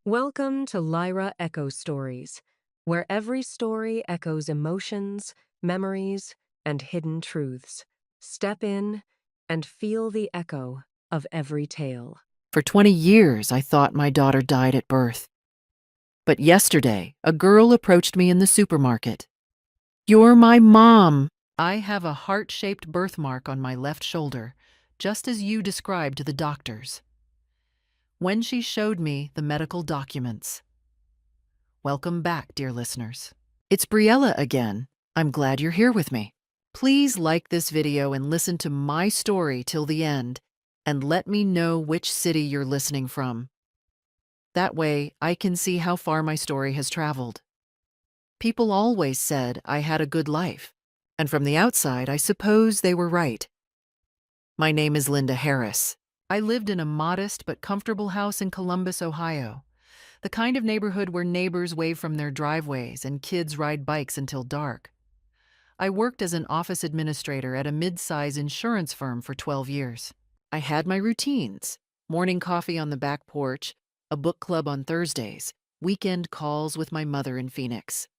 Welcome to Lyra Echo Stories, where every story echoes emotions, memories, and hidden truths. Step in and feel the echo of every tale. For 20 years, I thought my daughter died at birth. But yesterday, a girl approached me in the supermarket. "You're my mom." I have a heart-shaped birthmark on my left shoulder, just as you described to the doctors. When she showed me the medical documents. Welcome back, dear listeners. It's Briella again. I'm glad you're here with me. Please like this video and listen to my story till the end, and let me know which city you're listening from. That way, I can see how far my story has traveled. People always said I had a good life, and from the outside, I suppose they were right. My name is Linda Harris. I lived in a modest but comfortable house in Columbus, Ohio, the kind of neighborhood where neighbors wave from their driveways and kids ride bikes until dark. I worked as an office administrator at a mid-size insurance firm for 12 years. I had my routines: morning coffee on the back porch, a book club on Thursdays, weekend calls with my mother in Phoenix.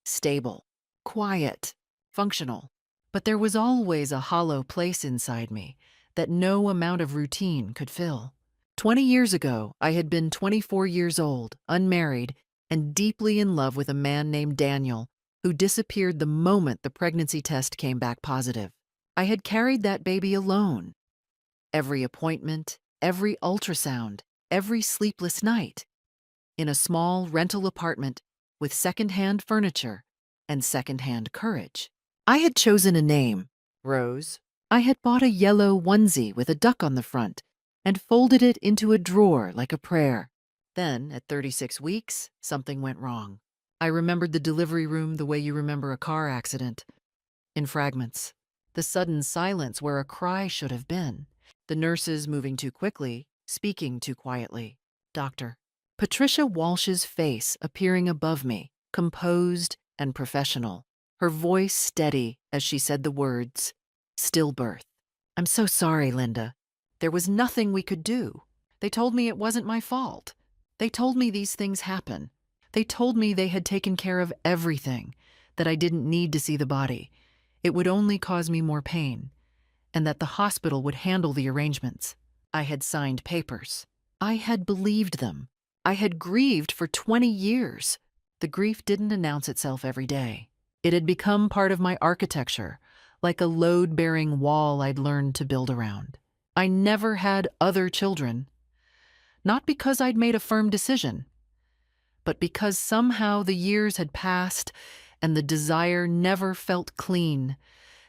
Stable, quiet, functional. But there was always a hollow place inside me that no amount of routine could fill. 20 years ago, I had been 24 years old, unmarried, and deeply in love with a man named Daniel, who disappeared the moment the pregnancy test came back positive. I had carried that baby alone. Every appointment, every ultrasound, every sleepless night, in a small rental apartment with secondhand furniture and secondhand courage. I had chosen a name, Rose. I had bought a yellow onesie with a duck on the front and folded it into a drawer like a prayer. Then, at 36 weeks, something went wrong. I remembered the delivery room the way you remember a car accident, in fragments. The sudden silence where a cry should have been. The nurses moving too quickly, speaking too quietly. Doctor. Patricia Walsh's face appearing above me, composed and professional, her voice steady as she said the words, "Stillbirth." "I'm so sorry, Linda. There was nothing we could do. They told me it wasn't my fault. They told me these things happen. They told me they had taken care of everything, that I didn't need to see the body. It would only cause me more pain, and that the hospital would handle the arrangements." I had signed papers. I had believed them. I had grieved for 20 years. The grief didn't announce itself every day. It had become part of my architecture, like a load-bearing wall I'd learned to build around. I never had other children, not because I'd made a firm decision, but because somehow the years had passed and the desire never felt clean,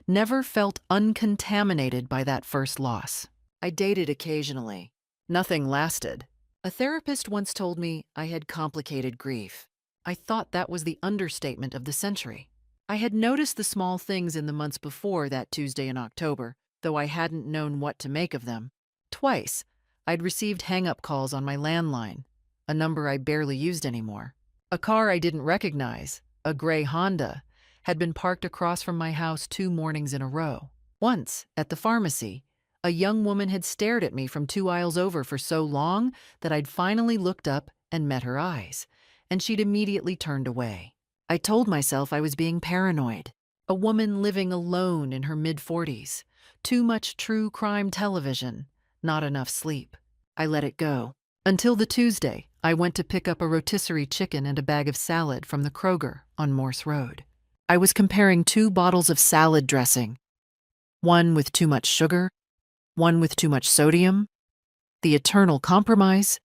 never felt uncontaminated by that first loss. I dated occasionally. Nothing lasted. A therapist once told me I had complicated grief. I thought that was the understatement of the century. I had noticed the small things in the months before that Tuesday in October, though I hadn't known what to make of them. Twice, I'd received hang-up calls on my landline, a number I barely used anymore. A car I didn't recognize, a gray Honda, had been parked across from my house 2 mornings in a row. Once, at the pharmacy, a young woman had stared at me from 2 aisles over for so long that I'd finally looked up and met her eyes, and she'd immediately turned away. I told myself I was being paranoid. A woman living alone in her mid-40s. Too much true crime television. Not enough sleep. I let it go. Until the Tuesday, I went to pick up a rotisserie chicken and a bag of salad from the Kroger on Morse Road. I was comparing 2 bottles of salad dressing. One with too much sugar, one with too much sodium. The eternal compromise.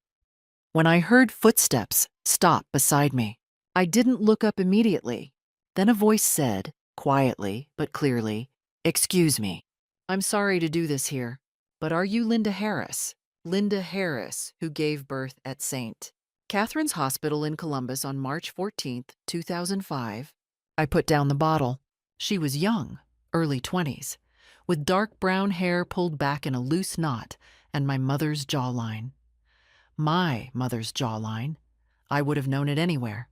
When I heard footsteps stop beside me, I didn't look up immediately. Then a voice said, quietly but clearly, "Excuse me. I'm sorry to do this here, but are you Linda Harris?" Linda Harris, who gave birth at St. Catherine's Hospital in Columbus on March 14, 2005. I put down the bottle. She was young, early 20s, with dark brown hair pulled back in a loose knot and my mother's jawline. My mother's jawline. I would have known it anywhere.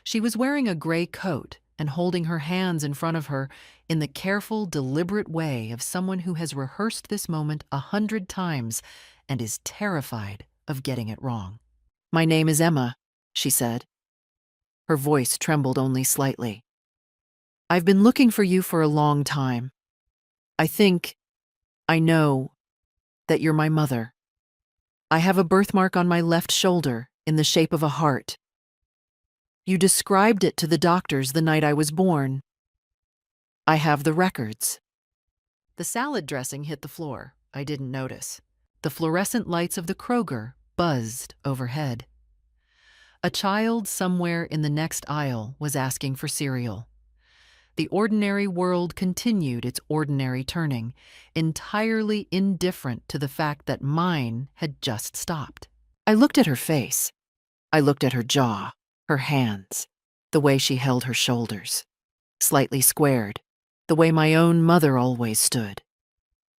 She was wearing a gray coat and holding her hands in front of her in the careful, deliberate way of someone who has rehearsed this moment 100 times and is terrified of getting it wrong. My name is Emma, she said. Her voice trembled only slightly. I've been looking for you for a long time. I know that you're my mother. I have a birthmark on my left shoulder in the shape of a heart. You described it to the doctors the night I was born. I have the records. The salad dressing hit the floor. I didn't notice. The fluorescent lights of the Kroger buzzed overhead. A child somewhere in the next aisle was asking for cereal. The ordinary world continued its ordinary turning, entirely indifferent to the fact that mine had just stopped. I looked at her face. I looked at her jaw, her hands, the way she held her shoulders, slightly squared, the way my own mother always stood.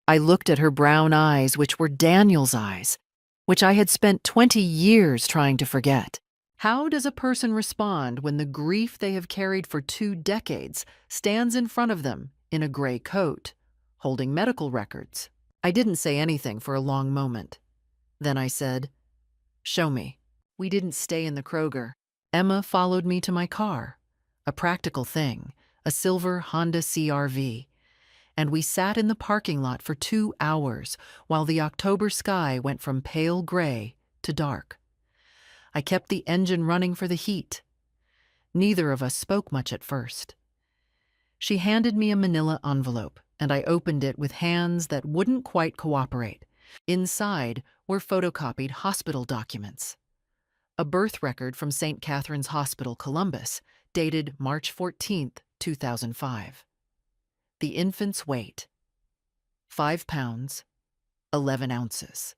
I looked at her brown eyes, which were Daniel's eyes, which I had spent 20 years trying to forget. How does a person respond when the grief they have carried for 2 decades stands in front of them in a gray coat, holding medical records? I didn't say anything for a long moment. Then I said, "Show me." We didn't stay in the Kroger. Emma followed me to my car, a practical thing, a silver Honda CR-V, and we sat in the parking lot for 2 hours while the October sky went from pale gray to dark. I kept the engine running for the heat. Neither of us spoke much at first. She handed me a manila envelope, and I opened it with hands that wouldn't quite cooperate. Inside were photocopied hospital documents. A birth record from St. Catherine's Hospital, Columbus, dated March 14, 2005. The infant's weight, 5 pounds, 11 ounces.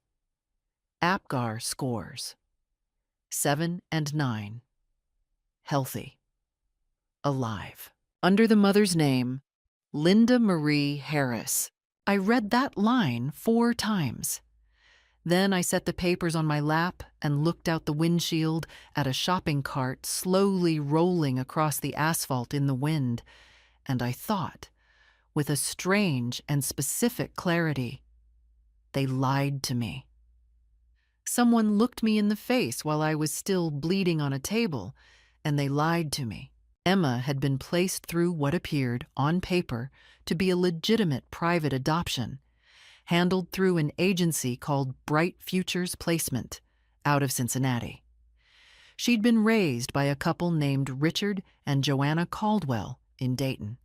APGAR scores, 7 and 9. Healthy. Alive. Under the mother's name, Linda Marie Harris. I read that line 4 times. Then I set the papers on my lap and looked out the windshield at a shopping cart slowly rolling across the asphalt in the wind, and I thought, with a strange and specific clarity, they lied to me. Someone looked me in the face while I was still bleeding on a table, and they lied to me. Emma had been placed through what appeared, on paper, to be a legitimate private adoption, handled through an agency called Bright Futures Placement, out of Cincinnati. She'd been raised by a couple named Richard and Joanna Caldwell in Dayton.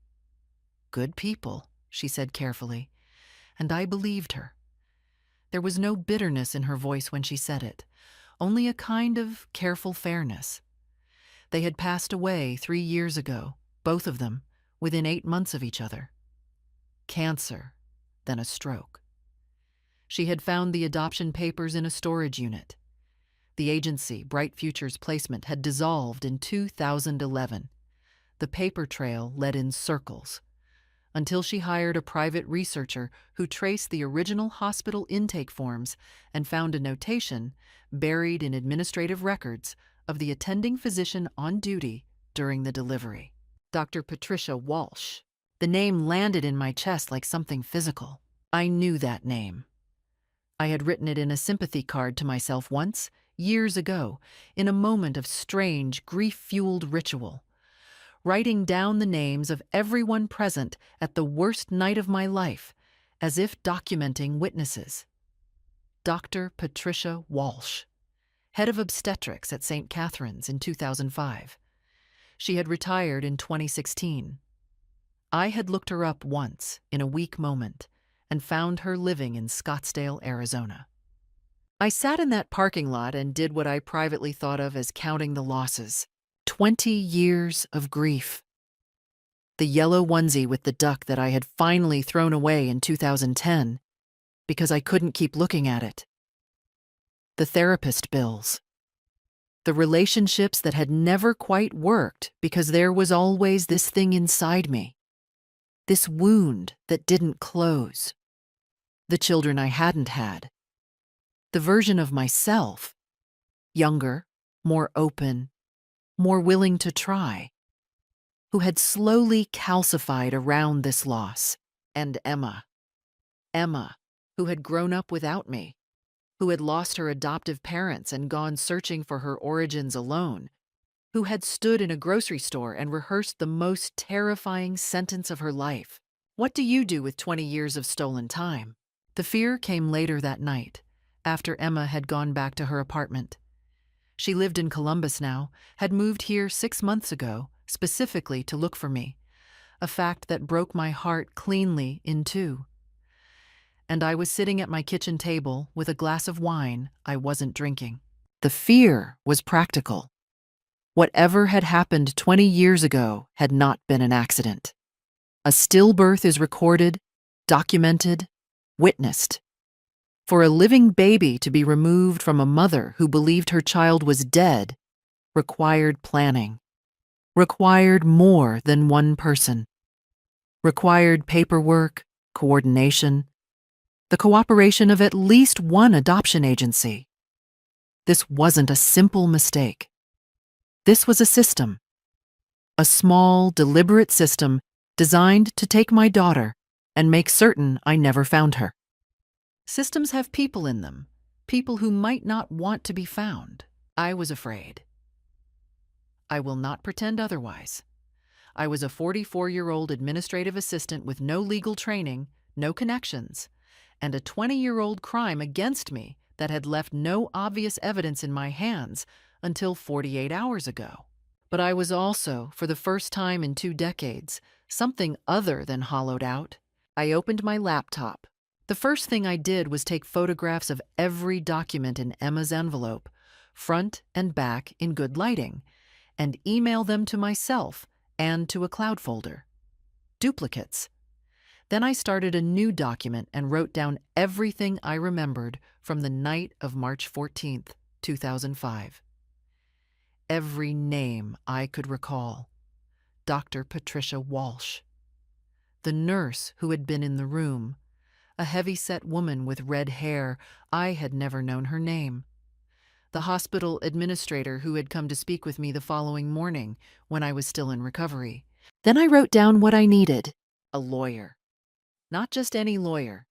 Good people, she said carefully, and I believed her. There was no bitterness in her voice when she said it, only a kind of careful fairness. They had passed away 3 years ago, both of them, within 8 months of each other. Cancer, then a stroke. She had found the adoption papers in a storage unit. The agency, Bright Futures Placement, had dissolved in 2011. The paper trail led in circles, until she hired a private researcher who traced the original hospital intake forms and found a notation, buried in administrative records, of the attending physician on duty during the delivery. Dr. Patricia Walsh. The name landed in my chest like something physical. I knew that name. I had written it in a sympathy card to myself once, years ago, in a moment of strange, grief-fueled ritual, writing down the names of everyone present at the worst night of my life, as if documenting witnesses. Dr. Patricia Walsh, head of obstetrics at St. Catherine's in 2005. She had retired in 2016. I had looked her up once, in a weak moment, and found her living in Scottsdale, Arizona. I sat in that parking lot and did what I privately thought of as counting the losses. 20 years of grief. The yellow onesie with the duck that I had finally thrown away in 2010 because I couldn't keep looking at it. The therapist bills. The relationships that had never quite worked because there was always this thing inside me. This wound that didn't close. The children I hadn't had. The version of myself, younger, more open, more willing to try, who had slowly calcified around this loss. And Emma, who had grown up without me, who had lost her adoptive parents and gone searching for her origins alone, who had stood in a grocery store and rehearsed the most terrifying sentence of her life. What do you do with 20 years of stolen time? The fear came later that night, after Emma had gone back to her apartment. She lived in Columbus now, had moved here 6 months ago, specifically to look for me, a fact that broke my heart cleanly in two. And I was sitting at my kitchen table with a glass of wine I wasn't drinking. The fear was practical. Whatever had happened 20 years ago had not been an accident. A stillbirth is recorded, documented, witnessed. For a living baby to be removed from a mother who believed her child was dead required planning, required more than one person, required paperwork, coordination, the cooperation of at least one adoption agency. This wasn't a simple mistake. This was a system, a small, deliberate system designed to take my daughter and make certain I never found her. Systems have people in them, people who might not want to be found. I was afraid. I will not pretend otherwise. I was a 44-year-old administrative assistant with no legal training, no connections, and a 20-year-old crime against me that had left no obvious evidence in my hands until 48 hours ago. But I was also, for the first time in 2 decades, something other than hollowed out. I opened my laptop. The first thing I did was take photographs of every document in Emma's envelope, front and back in good lighting, and email them to myself and to a cloud folder. Duplicates. Then I started a new document and wrote down everything I remembered from the night of March 14th, 2005. Every name I could recall. Dr. Patricia Walsh. The nurse who had been in the room. A heavy-set woman with red hair. I had never known her name. The hospital administrator who had come to speak with me the following morning when I was still in recovery. Then I wrote down what I needed. A lawyer. Not just any lawyer.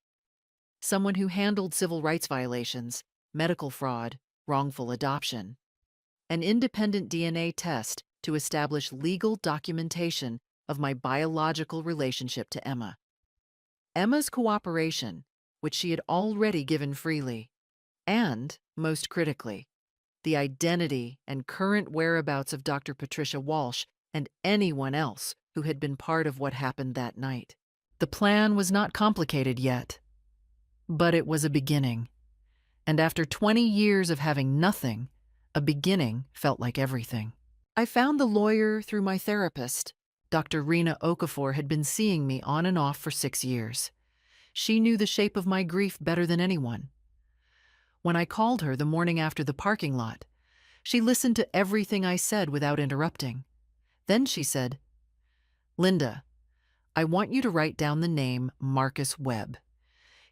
Someone who handled civil rights violations, medical fraud, wrongful adoption. An independent DNA test to establish legal documentation of my biological relationship to Emma. Emma's cooperation, which she had already given freely, and, most critically, the identity and current whereabouts of Dr. Patricia Walsh and anyone else who had been part of what happened that night. The plan was not complicated yet, but it was a beginning. And after 20 years of having nothing, a beginning felt like everything. I found the lawyer through my therapist. Dr. Rena Okafor had been seeing me on and off for 6 years. She knew the shape of my grief better than anyone. When I called her the morning after the parking lot, she listened to everything I said without interrupting. Then she said, "Linda, I want you to write down the name Marcus Webb.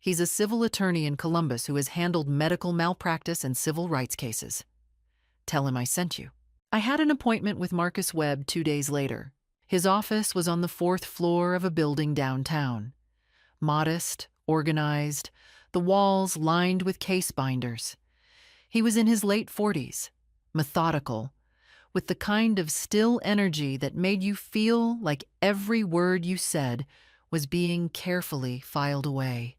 He's a civil attorney in Columbus who has handled medical malpractice and civil rights cases. Tell him I sent you." I had an appointment with Marcus Webb 2 days later. His office was on the 4th floor of a building downtown. Modest, organized, the walls lined with case binders. He was in his late 40s, methodical, with the kind of still energy that made you feel like every word you said was being carefully filed away.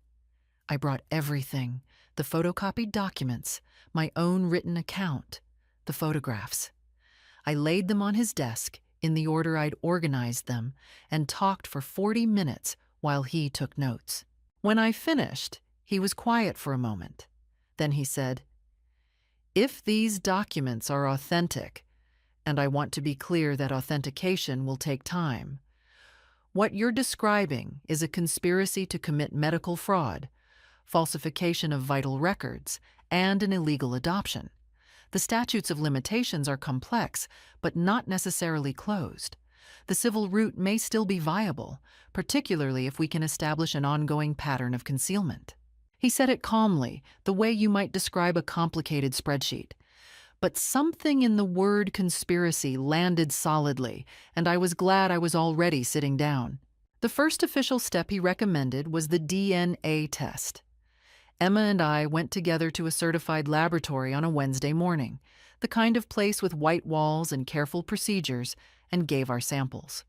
I brought everything, the photocopied documents, my own written account, the photographs. I laid them on his desk in the order I'd organized them and talked for 40 minutes while he took notes. When I finished, he was quiet for a moment. Then he said, "If these documents are authentic, and I want to be clear that authentication will take time, what you're describing is a conspiracy to commit medical fraud, falsification of vital records, and an illegal adoption. The statutes of limitations are complex, but not necessarily closed. The civil route may still be viable, particularly if we can establish an ongoing pattern of concealment." He said it calmly, the way you might describe a complicated spreadsheet. But something in the word conspiracy landed solidly, and I was glad I was already sitting down. The first official step he recommended was the DNA test. Emma and I went together to a certified laboratory on a Wednesday morning, the kind of place with white walls and careful procedures, and gave our samples.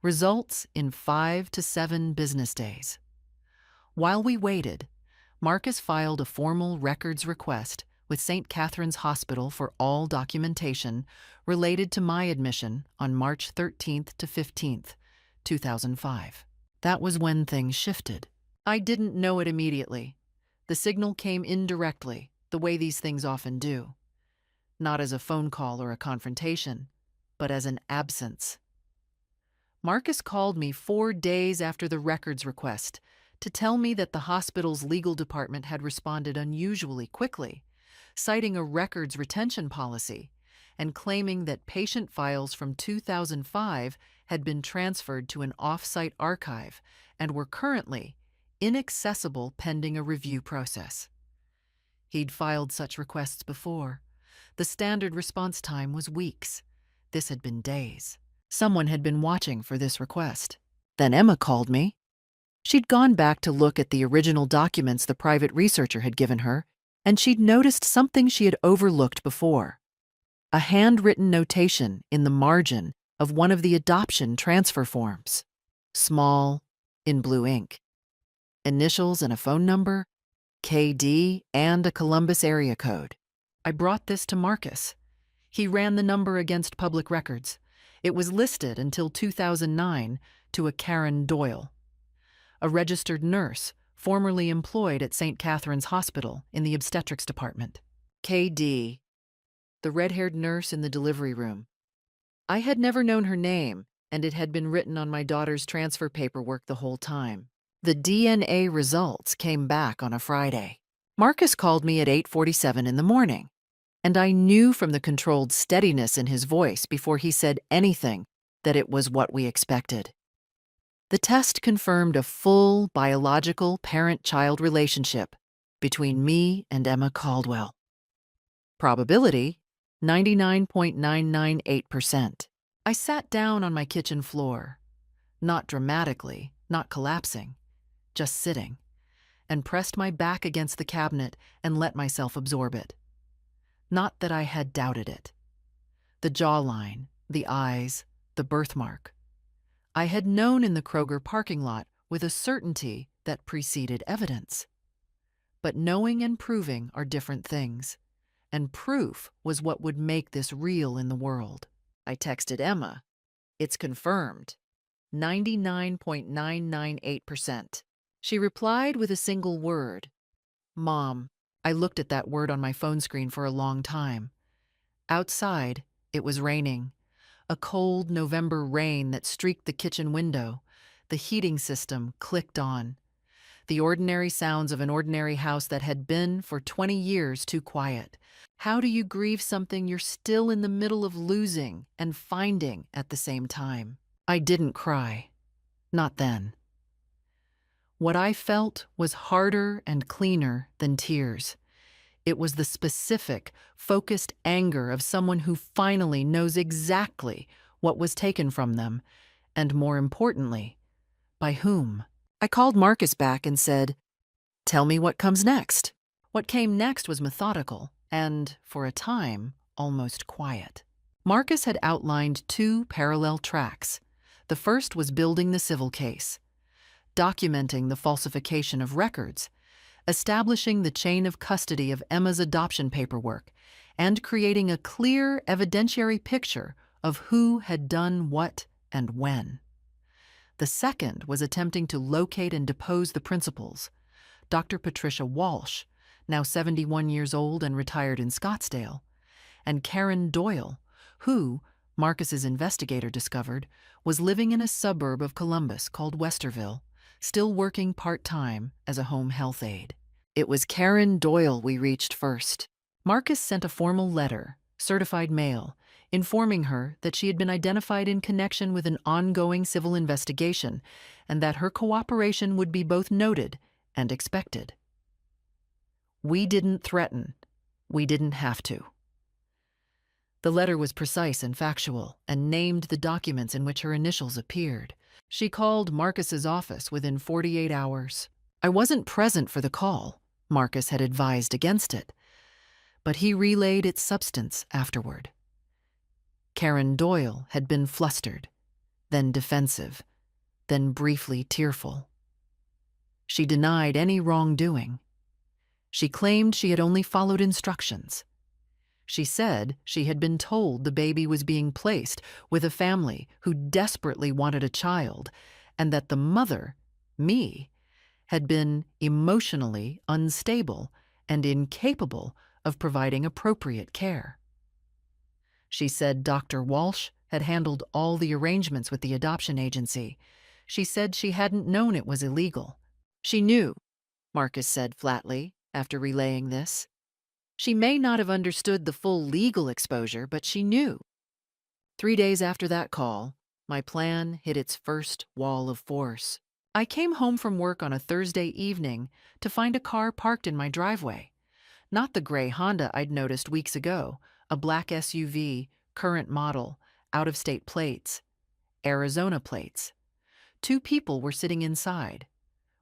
Results in 5 to 7 business days. While we waited, Marcus filed a formal records request with St. Catherine's Hospital for all documentation related to my admission on March 13th to 15th, 2005. That was when things shifted. I didn't know it immediately. The signal came indirectly, the way these things often do. Not as a phone call or a confrontation, but as an absence. Marcus called me 4 days after the records request to tell me that the hospital's legal department had responded unusually quickly, citing a records retention policy and claiming that patient files from 2005 had been transferred to an off-site archive and were currently inaccessible pending a review process. He'd filed such requests before. The standard response time was weeks. This had been days. Someone had been watching for this request. Then Emma called me. She'd gone back to look at the original documents the private researcher had given her, and she'd noticed something she had overlooked before. A handwritten notation in the margin of one of the adoption transfer forms. Small, in blue ink. Initials and a phone number, KD, and a Columbus area code. I brought this to Marcus. He ran the number against public records. It was listed until 2009 to a Karen Doyle, a registered nurse formerly employed at St. Catherine's Hospital in the obstetrics department. KD, the red-haired nurse in the delivery room. I had never known her name, and it had been written on my daughter's transfer paperwork the whole time. The DNA results came back on a Friday. Marcus called me at 8:47 in the morning, and I knew from the controlled steadiness in his voice before he said anything that it was what we expected. The test confirmed a full biological parent-child relationship between me and Emma Caldwell. Probability, 99.998%. I sat down on my kitchen floor, not dramatically, not collapsing, just sitting, and pressed my back against the cabinet and let myself absorb it. Not that I had doubted it. The jawline, the eyes, the birthmark. I had known in the Kroger parking lot with a certainty that preceded evidence. But knowing and proving are different things, and proof was what would make this real in the world. I texted Emma. It's confirmed. 99.998%. She replied with a single word. Mom. I looked at that word on my phone screen for a long time. Outside, it was raining. A cold November rain that streaked the kitchen window. The heating system clicked on. The ordinary sounds of an ordinary house that had been, for 20 years, too quiet. How do you grieve something you're still in the middle of losing and finding at the same time? I didn't cry. Not then. What I felt was harder and cleaner than tears. It was the specific, focused anger of someone who finally knows exactly what was taken from them, and more importantly, by whom. I called Marcus back and said, "Tell me what comes next." What came next was methodical and, for a time, almost quiet. Marcus had outlined 2 parallel tracks. The first was building the civil case, documenting the falsification of records, establishing the chain of custody of Emma's adoption paperwork, and creating a clear evidentiary picture of who had done what and when. The second was attempting to locate and depose the principals, Dr. Patricia Walsh, now 71 years old and retired in Scottsdale, and Karen Doyle, who, Marcus's investigator discovered, was living in a suburb of Columbus called Westerville, still working part-time as a home health aide. It was Karen Doyle we reached first. Marcus sent a formal letter, certified mail, informing her that she had been identified in connection with an ongoing civil investigation and that her cooperation would be both noted and expected. We didn't threaten. We didn't have to. The letter was precise and factual and named the documents in which her initials appeared. She called Marcus's office within 48 hours. I wasn't present for the call, Marcus had advised against it, but he relayed its substance afterward. Karen Doyle had been flustered, then defensive, then briefly tearful. She denied any wrongdoing. She claimed she had only followed instructions. She said she had been told the baby was being placed with a family who desperately wanted a child, and that the mother, me, had been emotionally unstable and incapable of providing appropriate care. She said Dr. Walsh had handled all the arrangements with the adoption agency. She said she hadn't known it was illegal. She knew, Marcus said flatly after relaying this. She may not have understood the full legal exposure, but she knew. 3 days after that call, my plan hit its first wall of force. I came home from work on a Thursday evening to find a car parked in my driveway. Not the gray Honda I'd noticed weeks ago, a black SUV, current model, out-of-state plates, Arizona plates. 2 people were sitting inside.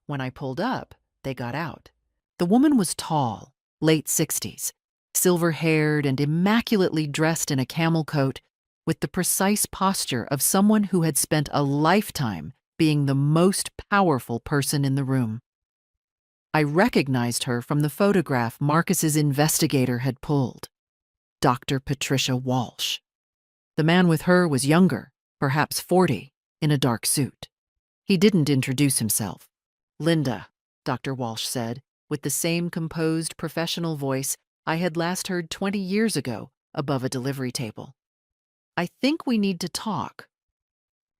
When I pulled up, they got out. The woman was tall, late 60s, silver-haired and immaculately dressed in a camel coat, with the precise posture of someone who had spent a lifetime being the most powerful person in the room. I recognized her from the photograph Marcus's investigator had pulled. Dr. Patricia Walsh. The man with her was younger, perhaps 40, in a dark suit. He didn't introduce himself. "Linda," Dr. Walsh said, with the same composed professional voice I had last heard 20 years ago above a delivery table. "I think we need to talk."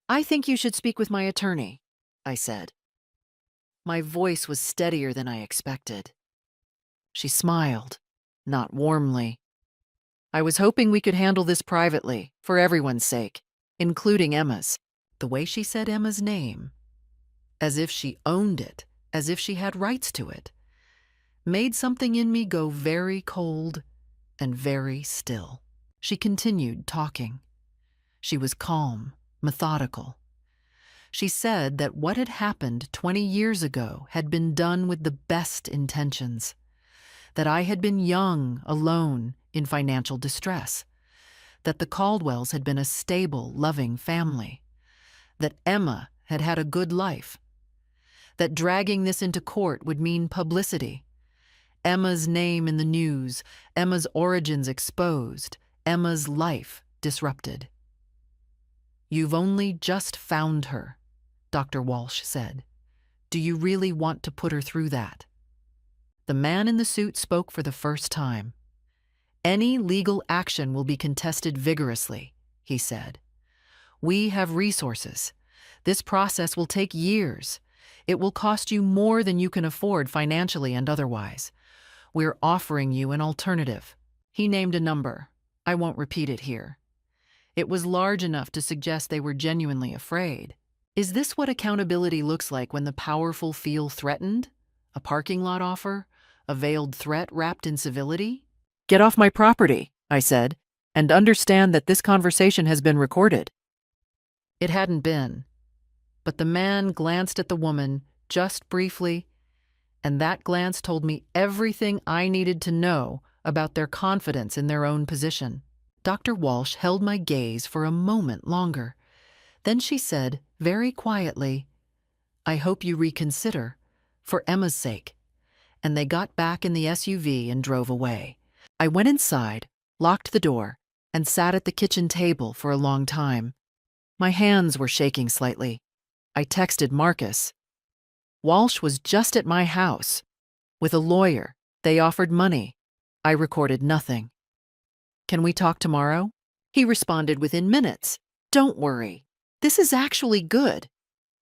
"I think you should speak with my attorney," I said. My voice was steadier than I expected. She smiled, not warmly. "I was hoping we could handle this privately, for everyone's sake, including Emma's." The way she said Emma's name, as if she owned it, as if she had rights to it, made something in me go very cold and very still. She continued talking. She was calm, methodical. She said that what had happened 20 years ago had been done with the best intentions, that I had been young, alone, in financial distress, that the Caldwells had been a stable, loving family, that Emma had had a good life, that dragging this into court would mean publicity, Emma's name in the news, Emma's origins exposed, Emma's life disrupted. "You've only just found her," Dr. Walsh said. "Do you really want to put her through that?" The man in the suit spoke for the first time. "Any legal action will be contested vigorously," he said. "We have resources. This process will take years. It will cost you more than you can afford financially and otherwise. We're offering you an alternative." He named a number. I won't repeat it here. It was large enough to suggest they were genuinely afraid. Is this what accountability looks like when the powerful feel threatened? A parking lot offer? A veiled threat wrapped in civility? "Get off my property," I said, "and understand that this conversation has been recorded." It hadn't been. But the man glanced at the woman, just briefly, and that glance told me everything I needed to know about their confidence in their own position. Dr. Walsh held my gaze for a moment longer. Then she said, very quietly, "I hope you reconsider, for Emma's sake." And they got back in the SUV and drove away. I went inside, locked the door, and sat at the kitchen table for a long time. My hands were shaking slightly. I texted Marcus. Walsh was just at my house. With a lawyer, they offered money. I recorded nothing. "Can we talk tomorrow?" He responded within minutes. "Don't worry. This is actually good.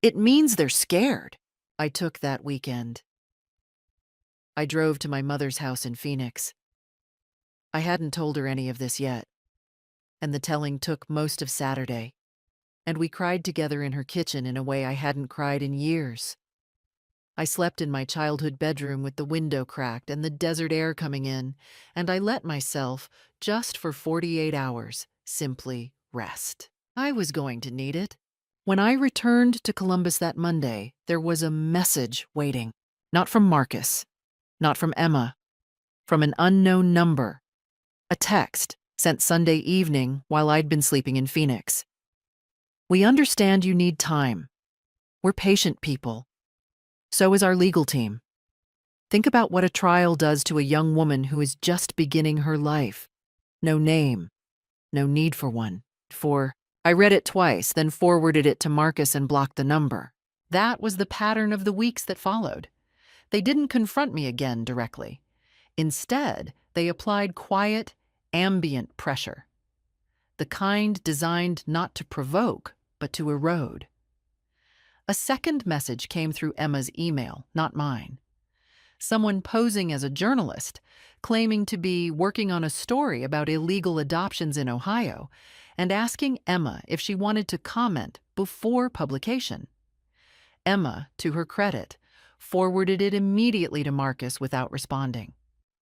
It means they're scared." I took that weekend. I drove to my mother's house in Phoenix. I hadn't told her any of this yet, and the telling took most of Saturday, and we cried together in her kitchen in a way I hadn't cried in years. I slept in my childhood bedroom with the window cracked and the desert air coming in, and I let myself, just for 48 hours, simply rest. I was going to need it. When I returned to Columbus that Monday, there was a message waiting. Not from Marcus, Not from Emma, from an unknown number. A text sent Sunday evening while I'd been sleeping in Phoenix. We understand you need time. We're patient people. So is our legal team. Think about what a trial does to a young woman who is just beginning her life. No name, no need for one. I read it twice, then forwarded it to Marcus and blocked the number. That was the pattern of the weeks that followed. They didn't confront me again directly. Instead, they applied quiet, ambient pressure. The kind designed not to provoke, but to erode. A second message came through Emma's email, not mine. Someone posing as a journalist, claiming to be working on a story about illegal adoptions in Ohio, and asking Emma if she wanted to comment before publication. Emma, to her credit, forwarded it immediately to Marcus without responding.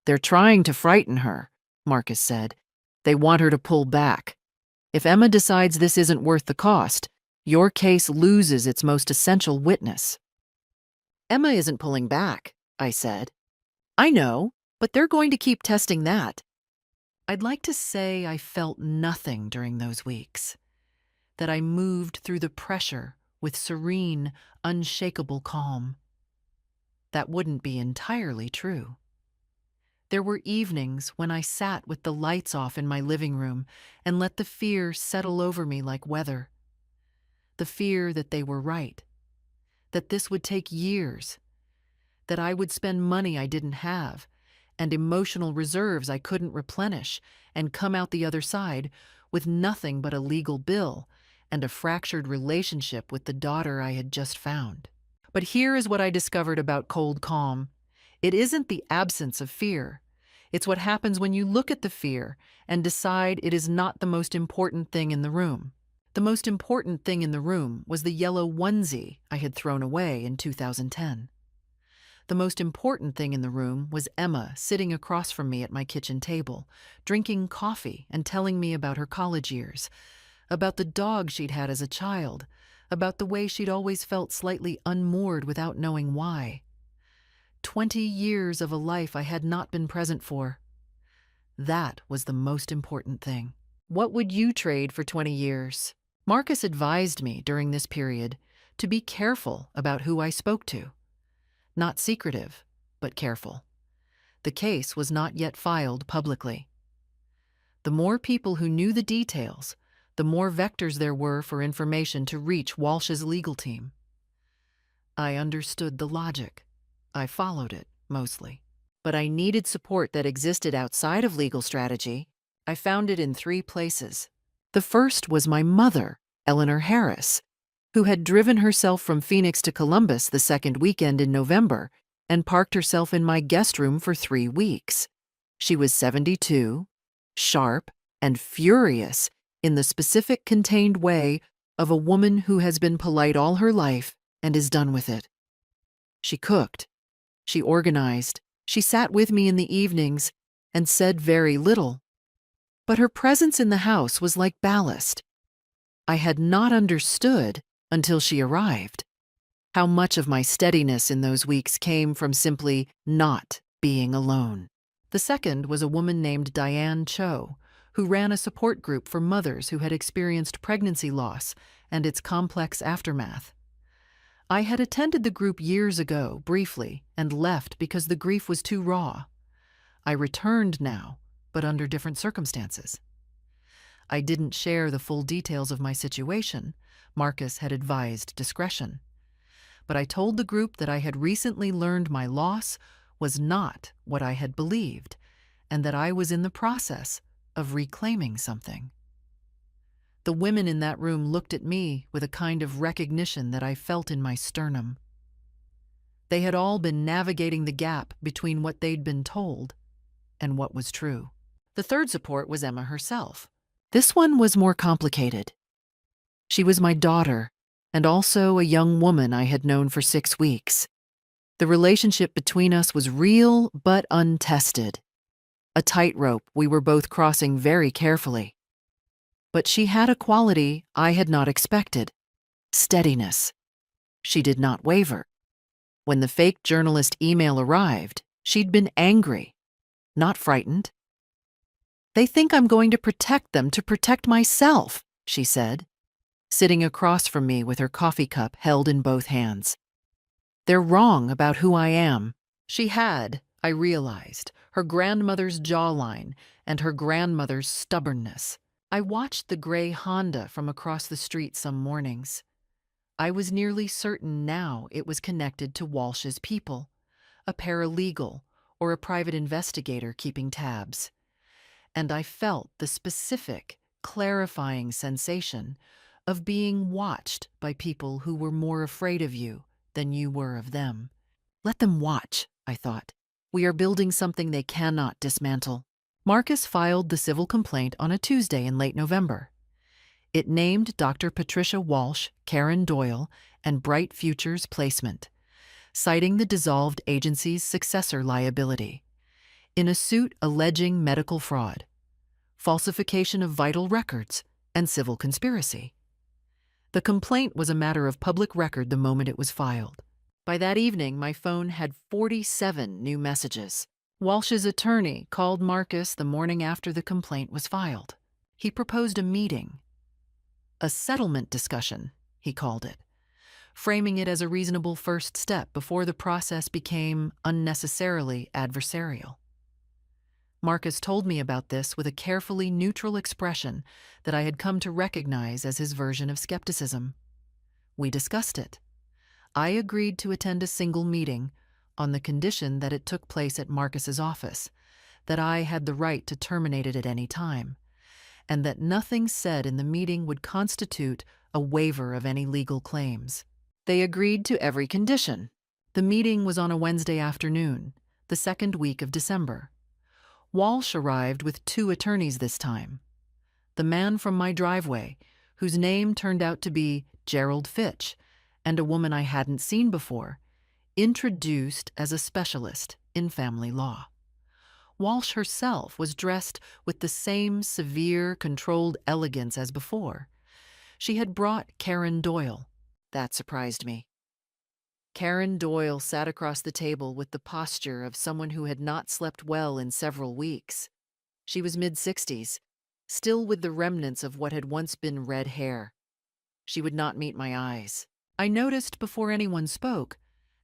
"They're trying to frighten her," Marcus said. "They want her to pull back. If Emma decides this isn't worth the cost, your case loses its most essential witness." "Emma isn't pulling back," I said. "I know, but they're going to keep testing that." I'd like to say I felt nothing during those weeks, that I moved through the pressure with serene, unshakable calm. That wouldn't be entirely true. There were evenings when I sat with the lights off in my living room and let the fear settle over me like weather. The fear that they were right, that this would take years, that I would spend money I didn't have, and emotional reserves I couldn't replenish, and come out the other side with nothing but a legal bill and a fractured relationship with the daughter I had just found. But here is what I discovered about cold calm. It isn't the absence of fear. It's what happens when you look at the fear and decide it is not the most important thing in the room. The most important thing in the room was the yellow onesie I had thrown away in 2010. The most important thing in the room was Emma sitting across from me at my kitchen table, drinking coffee and telling me about her college years, about the dog she'd had as a child, about the way she'd always felt slightly unmoored without knowing why. 20 years of a life I had not been present for. That was the most important thing. What would you trade for 20 years? Marcus advised me during this period to be careful about who I spoke to. Not secretive, but careful. The case was not yet filed publicly. The more people who knew the details, the more vectors there were for information to reach Walsh's legal team. I understood the logic. I followed it, mostly. But I needed support that existed outside of legal strategy. I found it in 3 places. The first was my mother, Eleanor Harris, who had driven herself from Phoenix to Columbus the second weekend in November and parked herself in my guest room for 3 weeks. She was 72, sharp, and furious in the specific contained way of a woman who has been polite all her life and is done with it. She cooked, she organized, she sat with me in the evenings and said very little. But her presence in the house was like ballast. I had not understood, until she arrived, how much of my steadiness in those weeks came from simply not being alone. The second was a woman named Diane Cho, who ran a support group for mothers who had experienced pregnancy loss and its complex aftermath. I had attended the group years ago, briefly, and left because the grief was too raw. I returned now, but under different circumstances. I didn't share the full details of my situation. Marcus had advised discretion. But I told the group that I had recently learned my loss was not what I had believed, and that I was in the process of reclaiming something. The women in that room looked at me with a kind of recognition that I felt in my sternum. They had all been navigating the gap between what they'd been told and what was true. The third support was Emma herself. This one was more complicated. She was my daughter, and also a young woman I had known for 6 weeks. The relationship between us was real but untested. A tightrope we were both crossing very carefully. But she had a quality I had not expected: steadiness. She did not waver. When the fake journalist email arrived, She'd been angry, not frightened. "They think I'm going to protect them to protect myself," she said, sitting across from me with her coffee cup held in both hands. "They're wrong about who I am." She had, I realized, her grandmother's jawline and her grandmother's stubbornness. I watched the gray Honda from across the street some mornings. I was nearly certain now it was connected to Walsh's people, a paralegal or a private investigator keeping tabs. And I felt the specific, clarifying sensation of being watched by people who were more afraid of you than you were of them. Let them watch, I thought. We are building something they cannot dismantle. Marcus filed the civil complaint on a Tuesday in late November. It named Dr. Patricia Walsh, Karen Doyle, and Bright Futures placement, citing the dissolved agency's successor liability, in a suit alleging medical fraud, falsification of vital records, and civil conspiracy. The complaint was a matter of public record the moment it was filed. By that evening, my phone had 47 new messages. Walsh's attorney called Marcus the morning after the complaint was filed. He proposed a meeting. A settlement discussion, he called it, framing it as a reasonable first step before the process became unnecessarily adversarial. Marcus told me about this with a carefully neutral expression that I had come to recognize as his version of skepticism. We discussed it. I agreed to attend a single meeting on the condition that it took place at Marcus's office, that I had the right to terminate it at any time, and that nothing said in the meeting would constitute a waiver of any legal claims. They agreed to every condition. The meeting was on a Wednesday afternoon, the second week of December. Walsh arrived with 2 attorneys this time. The man from my driveway, whose name turned out to be Gerald Fitch, and a woman I hadn't seen before, introduced as a specialist in family law. Walsh herself was dressed with the same severe, controlled elegance as before. She had brought Karen Doyle. That surprised me. Karen Doyle sat across the table with the posture of someone who had not slept well in several weeks. She was mid-60s, still with the remnants of what had once been red hair. She would not meet my eyes. I noticed before anyone spoke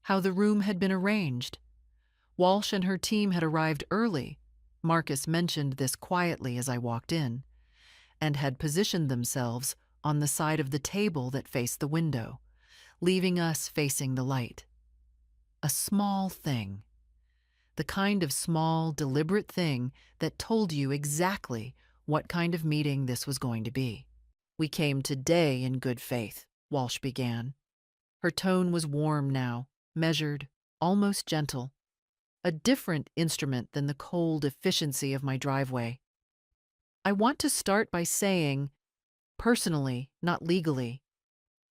how the room had been arranged. Walsh and her team had arrived early. Marcus mentioned this quietly as I walked in, and had positioned themselves on the side of the table that faced the window, leaving us facing the light. A small thing. The kind of small, deliberate thing that told you exactly what kind of meeting this was going to be. "We came today in good faith," Walsh began. Her tone was warm now, measured, almost gentle. A different instrument than the cold efficiency of my driveway. "I want to start by saying, personally, not legally,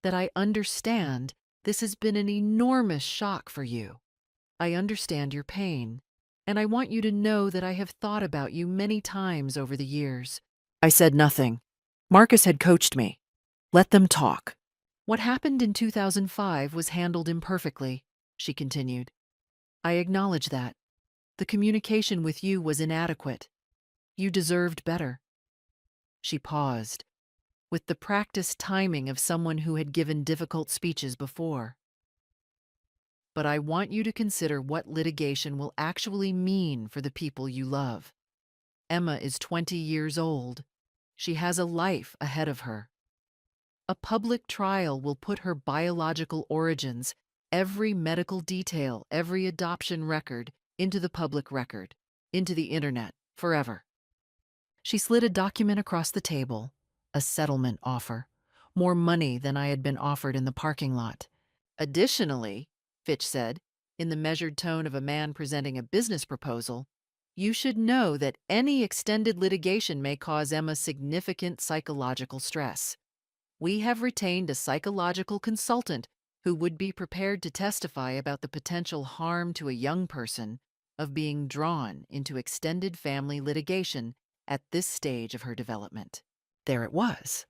that I understand this has been an enormous shock for you. I understand your pain, and I want you to know that I have thought about you many times over the years." I said nothing. Marcus had coached me. Let them talk. "What happened in 2005 was handled imperfectly," she continued. "I acknowledge that. The communication with you was inadequate. You deserved better." She paused, with the practiced timing of someone who had given difficult speeches before. "But I want you to consider what litigation will actually mean for the people you love. Emma is 20 years old. She has a life ahead of her. A public trial will put her biological origins, every medical detail, every adoption record, into the public record, into the internet, forever." She slid a document across the table, a settlement offer, more money than I had been offered in the parking lot. "Additionally," Fitch said, in the measured tone of a man presenting a business proposal, "you should know that any extended litigation may cause Emma significant psychological stress. We have retained a psychological consultant who would be prepared to testify about the potential harm to a young person of being drawn into extended family litigation at this stage of her development." There it was.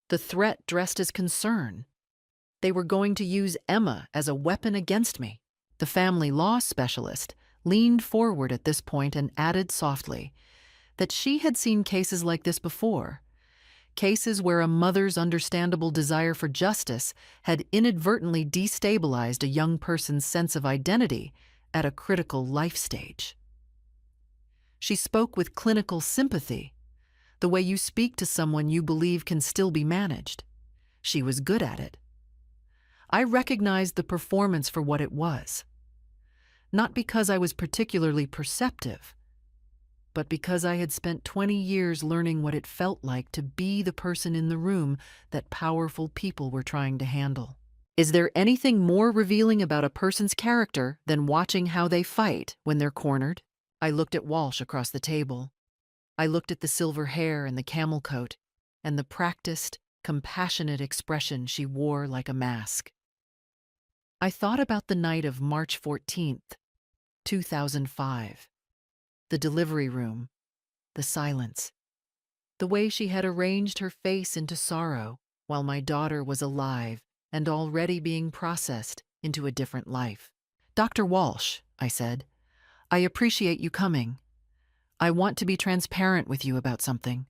The threat dressed as concern. They were going to use Emma as a weapon against me. The family law specialist, leaned forward at this point and added softly that she had seen cases like this before, cases where a mother's understandable desire for justice had inadvertently destabilized a young person's sense of identity at a critical life stage. She spoke with clinical sympathy, the way you speak to someone you believe can still be managed. She was good at it. I recognized the performance for what it was, not because I was particularly perceptive, but because I had spent 20 years learning what it felt like to be the person in the room that powerful people were trying to handle. Is there anything more revealing about a person's character than watching how they fight when they're cornered? I looked at Walsh across the table. I looked at the silver hair and the camel coat, and the practiced, compassionate expression she wore like a mask. I thought about the night of March 14th, 2005. The delivery room, the silence, the way she had arranged her face into sorrow while my daughter was alive and already being processed into a different life. "Dr. Walsh," I said, "I appreciate you coming. I want to be transparent with you about something.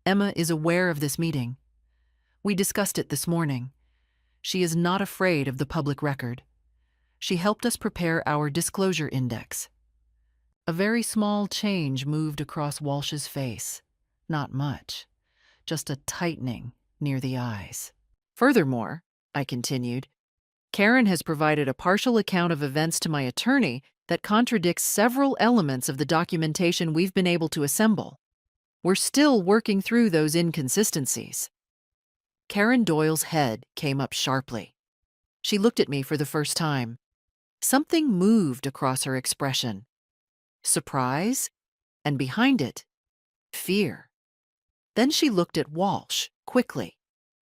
Emma is aware of this meeting. We discussed it this morning. She is not afraid of the public record. She helped us prepare our disclosure index." A very small change moved across Walsh's face. Not much, just a tightening near the eyes. "Furthermore," I continued, "Karen has provided a partial account of events to my attorney that contradicts several elements of the documentation we've been able to assemble. We're still working through those inconsistencies." Karen Doyle's head came up sharply. She looked at me for the first time. Something moved across her expression. Surprise, and behind it, fear. Then she looked at Walsh, quickly,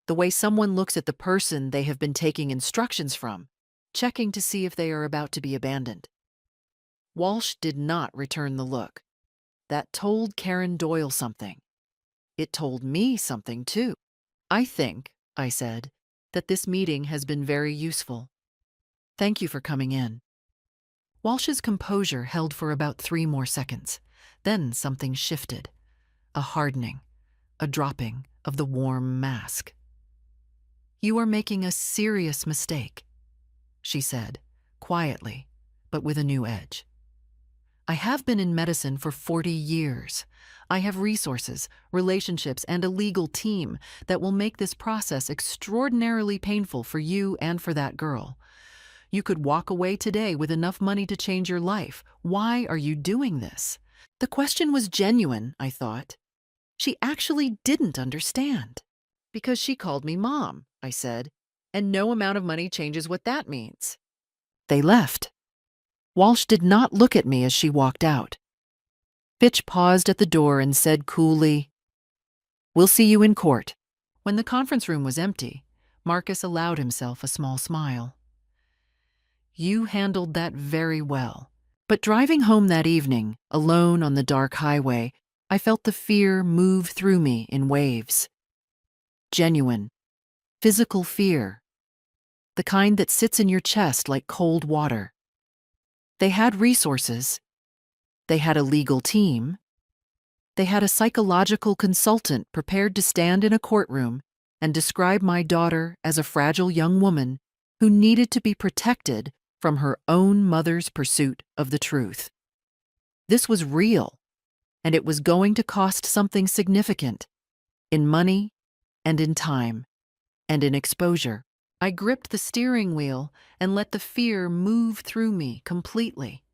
the way someone looks at the person they have been taking instructions from, checking to see if they are about to be abandoned. Walsh did not return the look. That told Karen Doyle something. It told me something, too. "I think," I said, "that this meeting has been very useful. Thank you for coming in." Walsh's composure held for about 3 more seconds. Then something shifted. A hardening, a dropping of the warm mask. "You are making a serious mistake," she said, quietly, but with a new edge. "I have been in medicine for 40 years. I have resources, relationships, and a legal team that will make this process extraordinarily painful for you and for that girl. You could walk away today with enough money to change your life. Why are you doing this?" The question was genuine, I thought. She actually didn't understand. "Because she called me Mom," I said, "and no amount of money changes what that means." They left. Walsh did not look at me as she walked out. Fitch paused at the door and said coolly, "We'll see you in court." When the conference room was empty, Marcus allowed himself a small smile. "You handled that very well." But driving home that evening, alone on the dark highway, I felt the fear move through me in waves. Genuine, physical fear. The kind that sits in your chest like cold water. They had resources. They had a legal team. They had a psychological consultant prepared to stand in a courtroom and describe my daughter as a fragile young woman who needed to be protected from her own mother's pursuit of the truth. This was real, and it was going to cost something significant, in money and in time and in exposure. I gripped the steering wheel and let the fear move through me completely.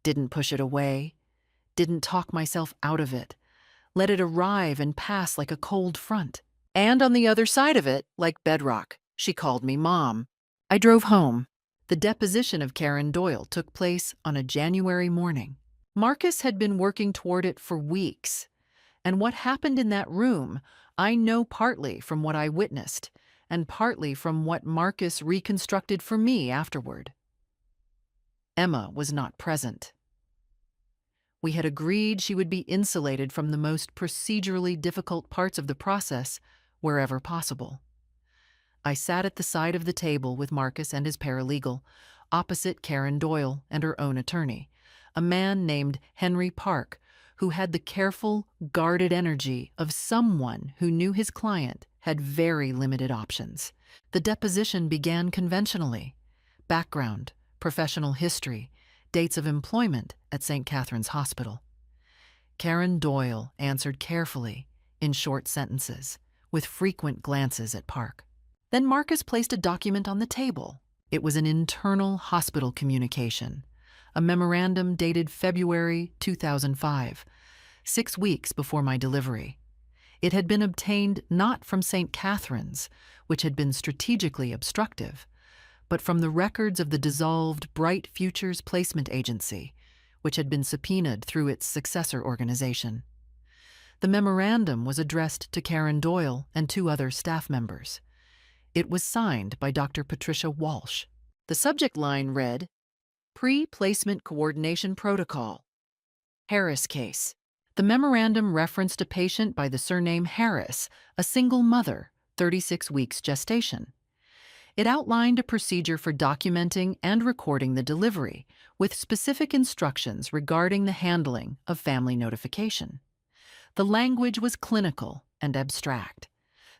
Didn't push it away, didn't talk myself out of it, let it arrive and pass like a cold front. And on the other side of it, like bedrock, she called me Mom. I drove home. The deposition of Karen Doyle took place on a January morning. Marcus had been working toward it for weeks, and what happened in that room, I know partly from what I witnessed, and partly from what Marcus reconstructed for me afterward. Emma was not present. We had agreed she would be insulated from the most procedurally difficult parts of the process wherever possible. I sat at the side of the table with Marcus and his paralegal, opposite Karen Doyle and her own attorney, a man named Henry Park, who had the careful, guarded energy of someone who knew his client had very limited options. The deposition began conventionally: background, professional history, dates of employment at St. Catherine's Hospital. Karen Doyle answered carefully, in short sentences, with frequent glances at Park. Then Marcus placed a document on the table. It was an internal hospital communication, a memorandum dated February 2005, 6 weeks before my delivery. It had been obtained not from St. Catherine's, which had been strategically obstructive, but from the records of the dissolved Bright Futures Placement Agency, which had been subpoenaed through its successor organization. The memorandum was addressed to Karen Doyle and 2 other staff members. It was signed by Dr. Patricia Walsh. The subject line read, "Pre-Placement Coordination Protocol, Harris Case." The memorandum referenced a patient by the surname Harris, a single mother, 36 weeks gestation. It outlined a procedure for documenting and recording the delivery, with specific instructions regarding the handling of family notification. The language was clinical and abstract,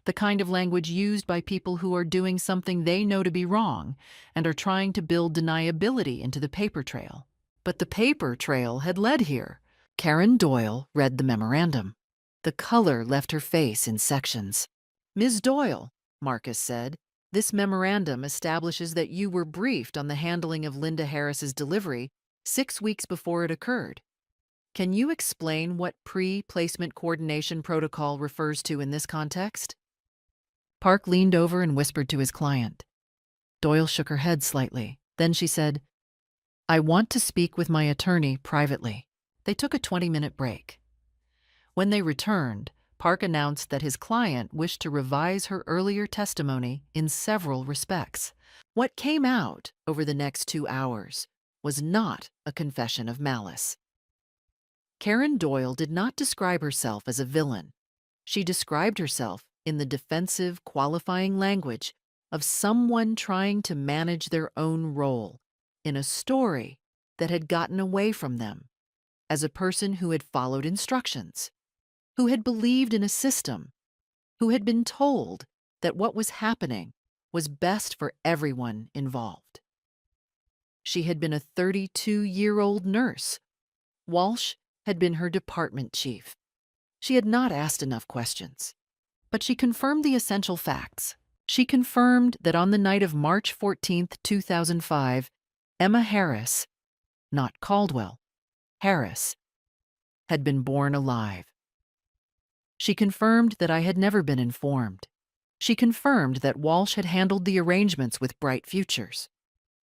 the kind of language used by people who are doing something they know to be wrong and are trying to build deniability into the paper trail. But the paper trail had led here. Karen Doyle read the memorandum. The color left her face in sections. "Ms. Doyle," Marcus said, "this memorandum establishes that you were briefed on the handling of Linda Harris's delivery 6 weeks before it occurred. Can you explain what pre-placement coordination protocol refers to in this context?" Park leaned over and whispered to his client. Doyle shook her head slightly. Then she said, "I want to speak with my attorney privately." They took a 20-minute break. When they returned, Park announced that his client wished to revise her earlier testimony in several respects. What came out over the next 2 hours was not a confession of malice. Karen Doyle did not describe herself as a villain. She described herself in the defensive, qualifying language of someone trying to manage their own role in a story that had gotten away from them, as a person who had followed instructions, who had believed in a system, who had been told that what was happening was best for everyone involved. She had been a 32-year-old nurse. Walsh had been her department chief. She had not asked enough questions, but she confirmed the essential facts. She confirmed that on the night of March 14, 2005, Emma Harris, not Caldwell, Harris, had been born alive. She confirmed that I had never been informed. She confirmed that Walsh had handled the arrangements with Bright Futures.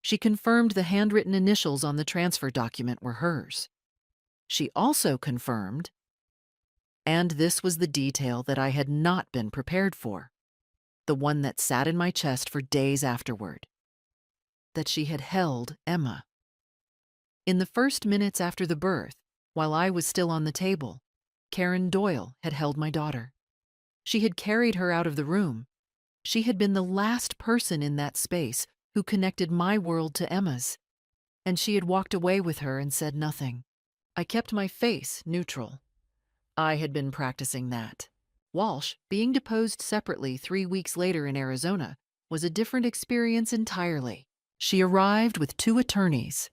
She confirmed the handwritten initials on the transfer document were hers. She also confirmed, and this was the detail that I had not been prepared for, the one that sat in my chest for days afterward, that she had held Emma. In the first minutes after the birth, while I was still on the table, Karen Doyle had held my daughter. She had carried her out of the room. She had been the last person in that space who connected my world to Emma's, and she had walked away with her and said nothing. I kept my face neutral. I had been practicing that. Walsh, being deposed separately 3 weeks later in Arizona, was a different experience entirely. She arrived with 2 attorneys,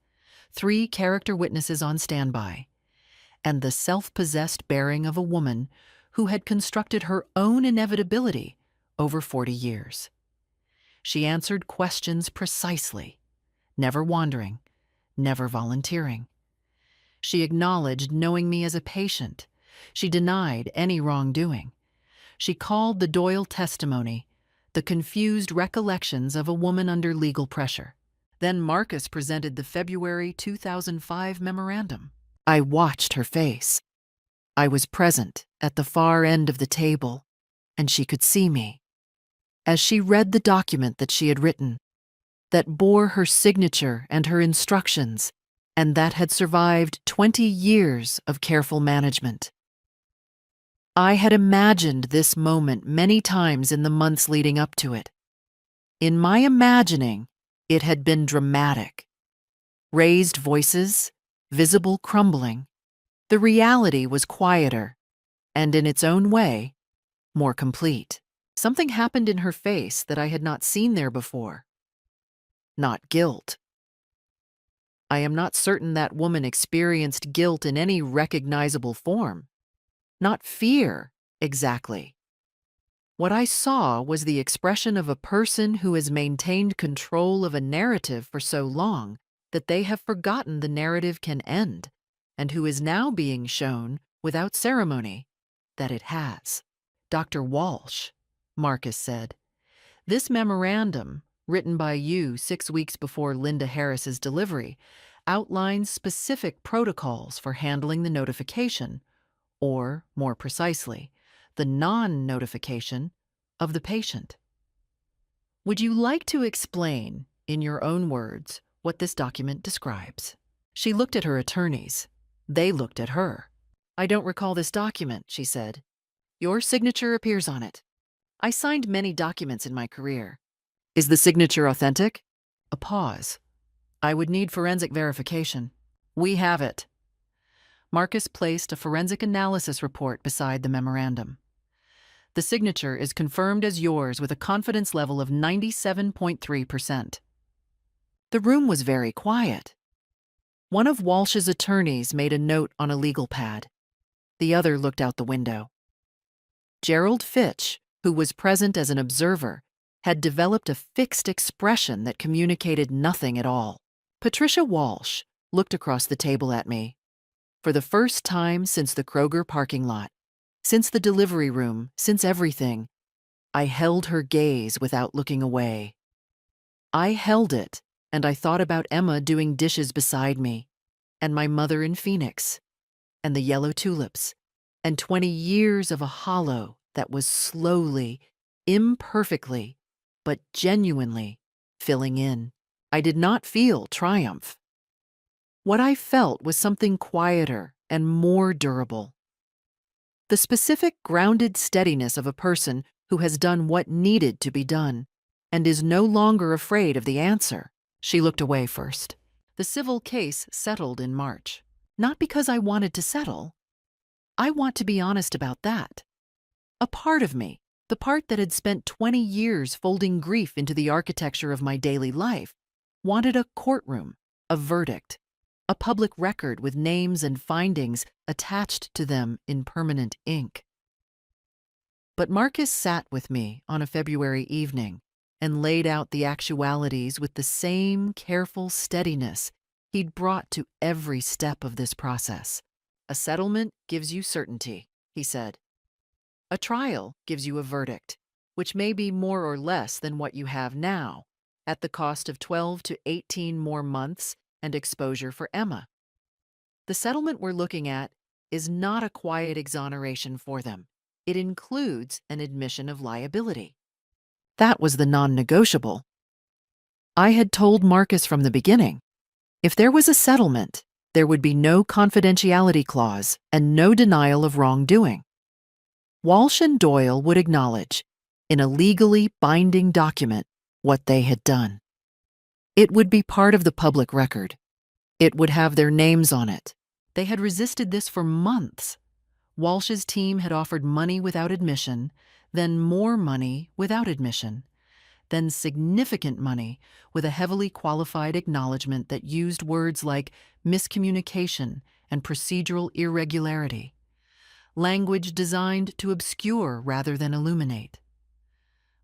3 character witnesses on standby, and the self-possessed bearing of a woman who had constructed her own inevitability over 40 years. She answered questions precisely, never wandering, never volunteering. She acknowledged knowing me as a patient. She denied any wrongdoing. She called the Doyle testimony the confused recollections of a woman under legal pressure. Then Marcus presented the February 2005 memorandum. I watched her face. I was present at the far end of the table, and she could see me. As she read the document that she had written, that bore her signature and her instructions, and that had survived 20 years of careful management. I had imagined this moment many times in the months leading up to it. In my imagining, It had been dramatic. Raised voices, visible crumbling. The reality was quieter, and in its own way, more complete. Something happened in her face that I had not seen there before. Not guilt. I am not certain that woman experienced guilt in any recognizable form. Not fear, exactly. What I saw was the expression of a person who has maintained control of a narrative for so long that they have forgotten the narrative can end, and who is now being shown, without ceremony, that it has. Dr. Walsh, Marcus said, this memorandum, written by you 6 weeks before Linda Harris's delivery, outlines specific protocols for handling the notification, or, more precisely, the non-notification of the patient. Would you like to explain, in your own words, what this document describes? She looked at her attorneys. They looked at her. I don't recall this document, she said. Your signature appears on it. I signed many documents in my career. Is the signature authentic? A pause. I would need forensic verification. We have it. Marcus placed a forensic analysis report beside the memorandum. The signature is confirmed as yours with a confidence level of 97.3%. The room was very quiet. One of Walsh's attorneys made a note on a legal pad. The other looked out the window. Gerald Fitch, who was present as an observer, had developed a fixed expression that communicated nothing at all. Patricia Walsh looked across the table at me. For the first time since the Kroger parking lot, since the delivery room, since everything, I held her gaze without looking away. I held it, and I thought about Emma doing dishes beside me, and my mother in Phoenix, and the yellow tulips, and 20 years of a hollow that was slowly, imperfectly, but genuinely filling in. I did not feel triumph. What I felt was something quieter and more durable. The specific grounded steadiness of a person who has done what needed to be done and is no longer afraid of the answer. She looked away first. The civil case settled in March. Not because I wanted to settle. I want to be honest about that. A part of me, the part that had spent 20 years folding grief into the architecture of my daily life, wanted a courtroom, a verdict, a public record with names and findings attached to them in permanent ink. But Marcus sat with me on a February evening and laid out the actualities with the same careful steadiness he'd brought to every step of this process. A settlement gives you certainty, he said. A trial gives you a verdict, which may be more or less than what you have now, at the cost of 12 to 18 more months and exposure for Emma. The settlement we're looking at is not a quiet exoneration for them. It includes an admission of liability. That was the non-negotiable. I had told Marcus from the beginning, if there was a settlement, there would be no confidentiality clause and no denial of wrongdoing. Walsh and Doyle would acknowledge, in a legally binding document, what they had done. It would be part of the public record. It would have their names on it. They had resisted this for months. Walsh's team had offered money without admission, then more money without admission, then significant money with a heavily qualified acknowledgement that used words like miscommunication and procedural irregularity, language designed to obscure rather than illuminate.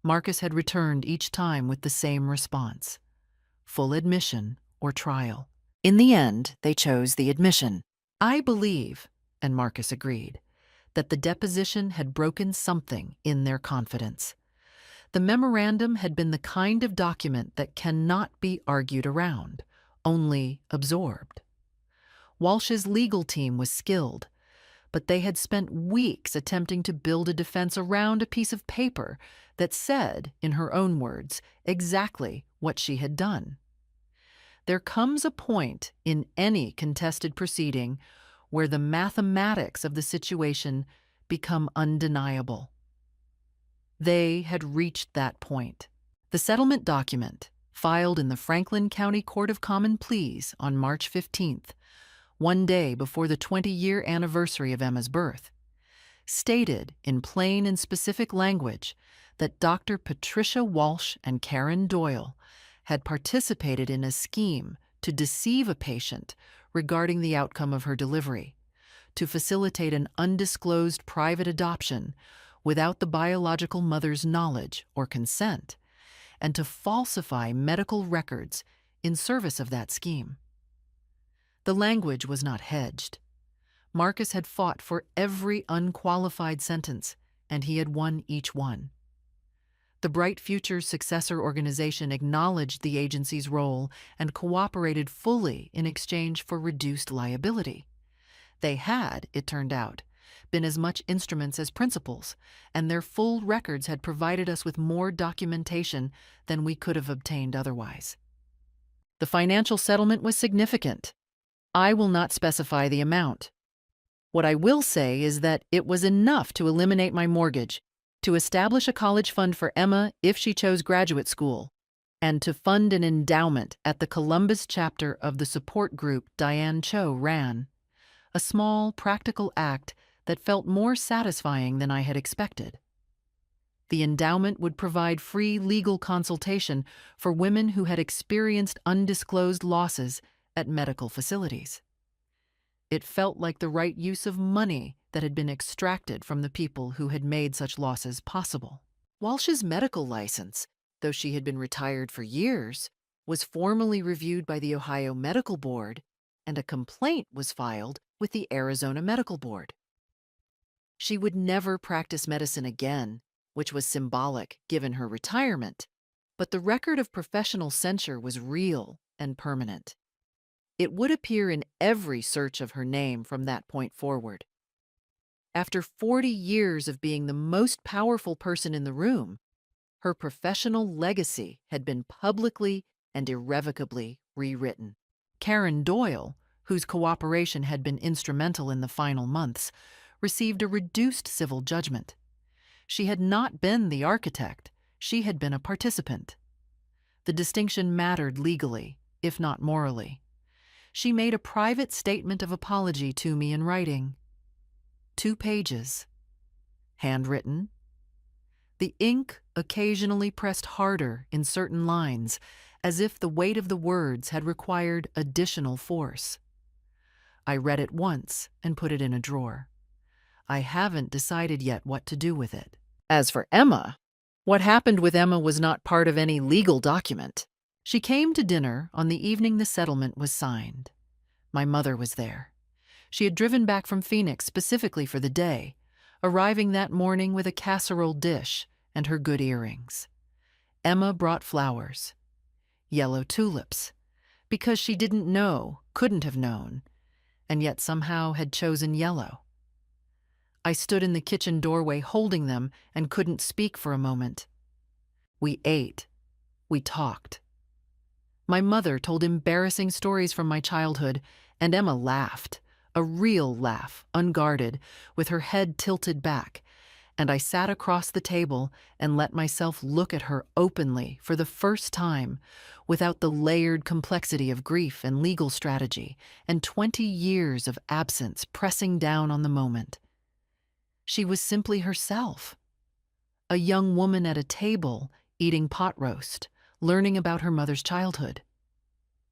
Marcus had returned each time with the same response: full admission or trial. In the end, they chose the admission. I believe, and Marcus agreed, that the deposition had broken something in their confidence. The memorandum had been the kind of document that cannot be argued around, only absorbed. Walsh's legal team was skilled, but they had spent weeks attempting to build a defense around a piece of paper that said, in her own words, exactly what she had done. There comes a point in any contested proceeding where the mathematics of the situation become undeniable. They had reached that point. The settlement document, filed in the Franklin County Court of Common Pleas on March 15th, one day before the 20-year anniversary of Emma's birth, stated in plain and specific language that Dr. Patricia Walsh and Karen Doyle had participated in a scheme to deceive a patient regarding the outcome of her delivery, to facilitate an undisclosed private adoption without the biological mother's knowledge or consent, and to falsify medical records in service of that scheme. The language was not hedged. Marcus had fought for every unqualified sentence, and he had won each one. The Bright Futures successor organization acknowledged the agency's role and cooperated fully in exchange for reduced liability. They had, it turned out, been as much instruments as principals, and their full records had provided us with more documentation than we could have obtained otherwise. The financial settlement was significant. I will not specify the amount. What I will say is that it was enough to eliminate my mortgage, to establish a college fund for Emma if she chose graduate school, and to fund an endowment at the Columbus chapter of the support group Diane Cho ran. A small, practical act that felt more satisfying than I had expected. The endowment would provide free legal consultation for women who had experienced undisclosed losses at medical facilities. It felt like the right use of money that had been extracted from the people who had made such losses possible. Walsh's medical license, though she had been retired for years, was formally reviewed by the Ohio Medical Board, and a complaint was filed with the Arizona Medical Board. She would never practice medicine again, which was symbolic given her retirement, but the record of professional censure was real and permanent. It would appear in every search of her name from that point forward. After 40 years of being the most powerful person in the room, her professional legacy had been publicly and irrevocably rewritten. Karen Doyle, whose cooperation had been instrumental in the final months, received a reduced civil judgment. She had not been the architect, she had been a participant. The distinction mattered legally, if not morally. She made a private statement of apology to me in writing. 2 pages. Handwritten. The ink occasionally pressed harder in certain lines, as if the weight of the words had required additional force. I read it once and put it in a drawer. I haven't decided yet what to do with it. As for Emma, what happened with Emma was not part of any legal document. She came to dinner on the evening the settlement was signed. My mother was there. She had driven back from Phoenix specifically for the day, arriving that morning with a casserole dish and her good earrings. Emma brought flowers, yellow tulips, because she didn't know, couldn't have known, and yet somehow had chosen yellow. I stood in the kitchen doorway holding them and couldn't speak for a moment. We ate. We talked. My mother told embarrassing stories from my childhood, and Emma laughed, a real laugh, unguarded, with her head tilted back, and I sat across the table and let myself look at her openly for the first time, without the layered complexity of grief and legal strategy, and 20 years of absence pressing down on the moment. She was simply herself, a young woman at a table eating pot roast, learning about her mother's childhood.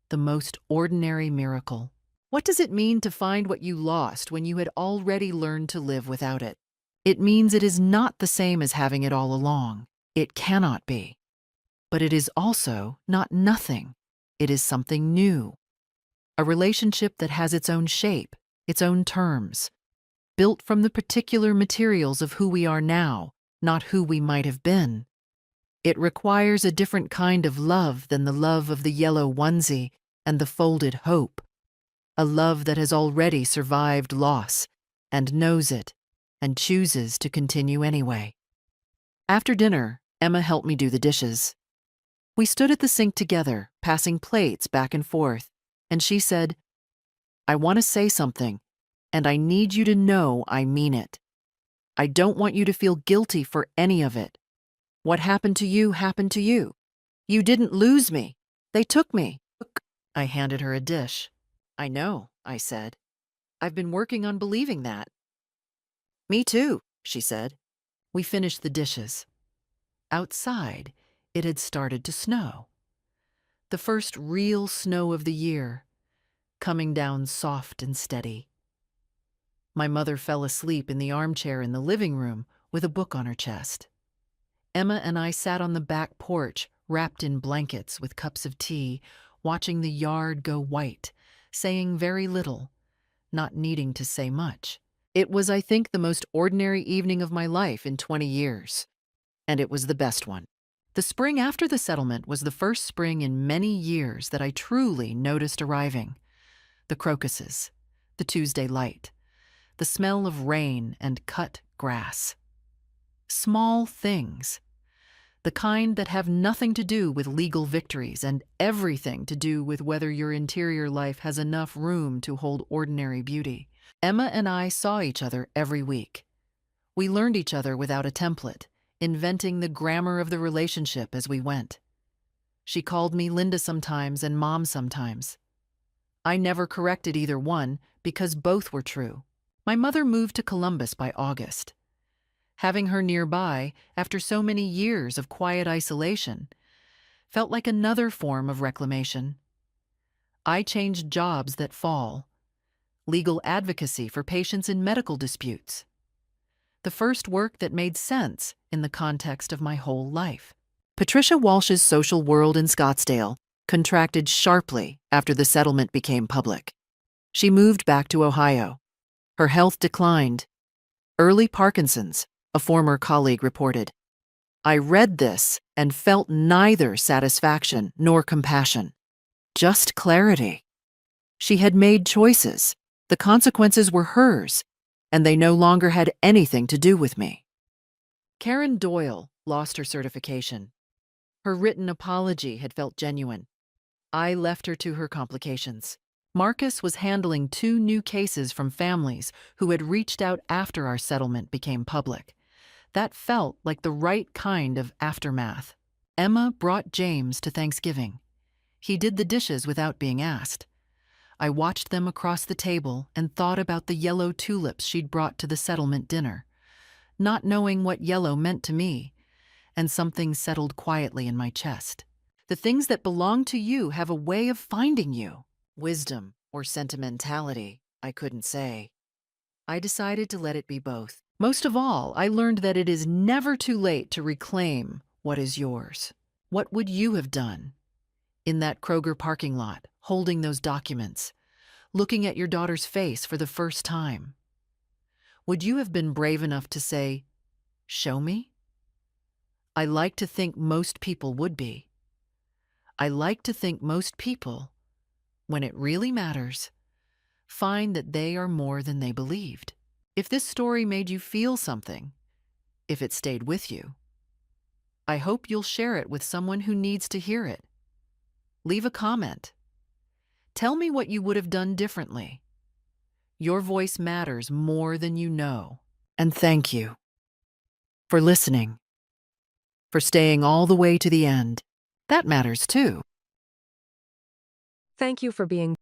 The most ordinary miracle. What does it mean to find what you lost when you had already learned to live without it? It means it is not the same as having it all along. It cannot be. But it is also not nothing. It is something new. A relationship that has its own shape, its own terms, built from the particular materials of who we are now, not who we might have been. It requires a different kind of love than the love of the yellow onesie and the folded hope, a love that has already survived loss and knows it and chooses to continue anyway. After dinner, Emma helped me do the dishes. We stood at the sink together, passing plates back and forth, and she said, "I want to say something, and I need you to know I mean it. I don't want you to feel guilty for any of it. What happened to you happened to you. You didn't lose me. They took me. I handed her a dish. I know, I said. I've been working on believing that. Me too, she said. We finished the dishes. Outside, it had started to snow. The first real snow of the year, coming down soft and steady. My mother fell asleep in the armchair in the living room with a book on her chest. Emma and I sat on the back porch, wrapped in blankets with cups of tea, watching the yard go white, saying very little, not needing to say much. It was, I think, the most ordinary evening of my life in 20 years, and it was the best one. The spring after the settlement was the first spring in many years that I truly noticed arriving. The crocuses, the Tuesday light, the smell of rain and cut grass. Small things, the kind that have nothing to do with legal victories and everything to do with whether your interior life has enough room to hold ordinary beauty. Emma and I saw each other every week. We learned each other without a template, inventing the grammar of the relationship as we went. She called me Linda sometimes and Mom sometimes. I never corrected either one because both were true. My mother moved to Columbus by August. Having her nearby, after so many years of quiet isolation, felt like another form of reclamation. I changed jobs that fall. Legal advocacy for patients in medical disputes. The first work that made sense in the context of my whole life. Patricia Walsh's social world in Scottsdale contracted sharply after the settlement became public. She moved back to Ohio. Her health declined. Early Parkinson's, a former colleague reported. I read this and felt neither satisfaction nor compassion, just clarity. She had made choices. The consequences were hers, and they no longer had anything to do with me. Karen Doyle lost her certification. Her written apology had felt genuine. I left her to her complications. Marcus was handling 2 new cases from families who had reached out after our settlement became public. That felt like the right kind of aftermath. Emma brought James to Thanksgiving. He did the dishes without being asked. I watched them across the table and thought about the yellow tulips she'd brought to the settlement dinner, not knowing what yellow meant to me, and something settled quietly in my chest. The things that belong to you have a way of finding you. Wisdom or sentimentality, I couldn't say. I decided to let it be both. Most of all, I learned that it is never too late to reclaim what is yours. What would you have done in that Kroger parking lot, holding those documents, looking at your daughter's face for the first time? Would you have been brave enough to say, "Show me"? I like to think most people would be. I like to think most people, when it really matters, find that they are more than they believed. If this story made you feel something, if it stayed with you, I hope you'll share it with someone who needs to hear it. Leave a comment. Tell me what you would have done differently. Your voice matters more than you know. And thank you for listening, for staying all the way to the end. That matters too. Thank you for being